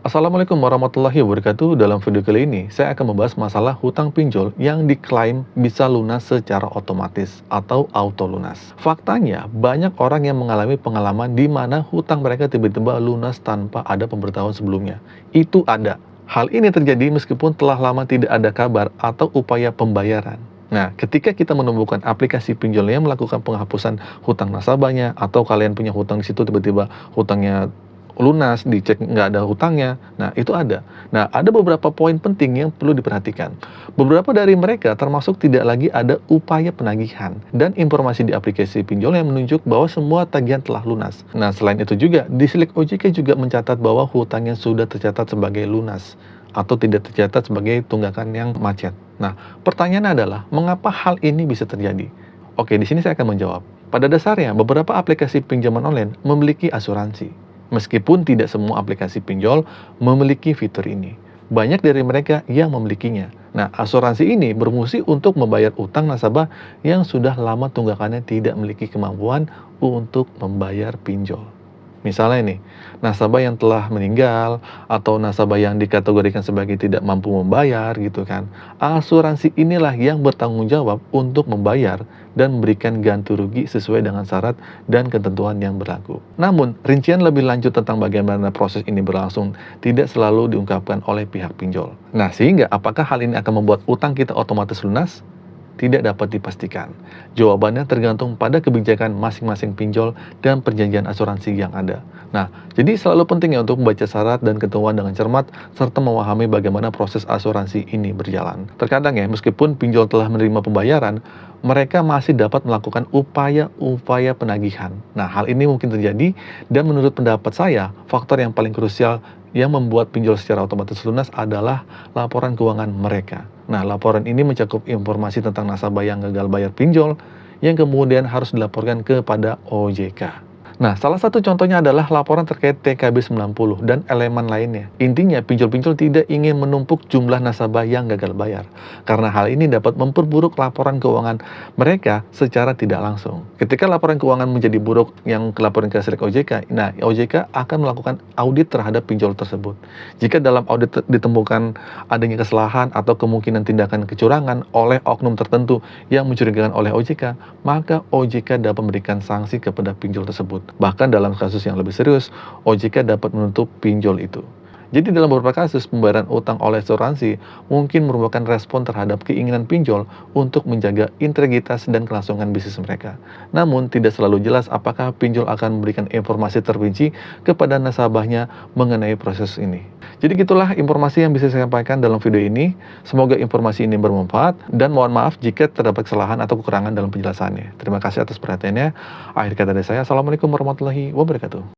Assalamualaikum warahmatullahi wabarakatuh. Dalam video kali ini, saya akan membahas masalah hutang pinjol yang diklaim bisa lunas secara otomatis atau auto lunas. Faktanya, banyak orang yang mengalami pengalaman di mana hutang mereka tiba-tiba lunas tanpa ada pemberitahuan sebelumnya. Itu ada. Hal ini terjadi meskipun telah lama tidak ada kabar atau upaya pembayaran. Nah, ketika kita menemukan aplikasi pinjol yang melakukan penghapusan hutang nasabahnya, atau kalian punya hutang di situ tiba-tiba hutangnya lunas, dicek nggak ada hutangnya. Nah, itu ada. Nah, ada beberapa poin penting yang perlu diperhatikan. Beberapa dari mereka termasuk tidak lagi ada upaya penagihan dan informasi di aplikasi pinjol yang menunjuk bahwa semua tagihan telah lunas. Nah, selain itu juga, di Silik OJK juga mencatat bahwa hutangnya sudah tercatat sebagai lunas atau tidak tercatat sebagai tunggakan yang macet. Nah, pertanyaannya adalah, mengapa hal ini bisa terjadi? Oke, di sini saya akan menjawab. Pada dasarnya, beberapa aplikasi pinjaman online memiliki asuransi. Meskipun tidak semua aplikasi pinjol memiliki fitur ini, banyak dari mereka yang memilikinya. Nah, asuransi ini berfungsi untuk membayar utang nasabah yang sudah lama tunggakannya tidak memiliki kemampuan untuk membayar pinjol. Misalnya nih, nasabah yang telah meninggal atau nasabah yang dikategorikan sebagai tidak mampu membayar gitu kan. Asuransi inilah yang bertanggung jawab untuk membayar dan memberikan ganti rugi sesuai dengan syarat dan ketentuan yang berlaku. Namun, rincian lebih lanjut tentang bagaimana proses ini berlangsung tidak selalu diungkapkan oleh pihak pinjol. Nah, sehingga apakah hal ini akan membuat utang kita otomatis lunas? Tidak dapat dipastikan. Jawabannya tergantung pada kebijakan masing-masing pinjol dan perjanjian asuransi yang ada. Nah, jadi selalu penting ya untuk membaca syarat dan ketentuan dengan cermat, serta memahami bagaimana proses asuransi ini berjalan. Terkadang ya, meskipun pinjol telah menerima pembayaran, mereka masih dapat melakukan upaya-upaya penagihan. Nah, hal ini mungkin terjadi, dan menurut pendapat saya, faktor yang paling krusial yang membuat pinjol secara otomatis lunas adalah laporan keuangan mereka. Nah, laporan ini mencakup informasi tentang nasabah yang gagal bayar pinjol, yang kemudian harus dilaporkan kepada OJK. Nah, salah satu contohnya adalah laporan terkait TKB 90 dan elemen lainnya. Intinya, pinjol-pinjol tidak ingin menumpuk jumlah nasabah yang gagal bayar, karena hal ini dapat memperburuk laporan keuangan mereka secara tidak langsung. Ketika laporan keuangan menjadi buruk yang laporan ke Silik OJK, nah, OJK akan melakukan audit terhadap pinjol tersebut. Jika dalam audit ditemukan adanya kesalahan atau kemungkinan tindakan kecurangan oleh oknum tertentu yang mencurigakan oleh OJK, maka OJK dapat memberikan sanksi kepada pinjol tersebut. Bahkan dalam kasus yang lebih serius, OJK dapat menutup pinjol itu. Jadi dalam beberapa kasus, pembayaran utang oleh asuransi mungkin merupakan respon terhadap keinginan pinjol untuk menjaga integritas dan kelangsungan bisnis mereka. Namun, tidak selalu jelas apakah pinjol akan memberikan informasi terperinci kepada nasabahnya mengenai proses ini. Jadi gitulah informasi yang bisa saya sampaikan dalam video ini. Semoga informasi ini bermanfaat, dan mohon maaf jika terdapat kesalahan atau kekurangan dalam penjelasannya. Terima kasih atas perhatiannya. Akhir kata dari saya, Assalamualaikum warahmatullahi wabarakatuh.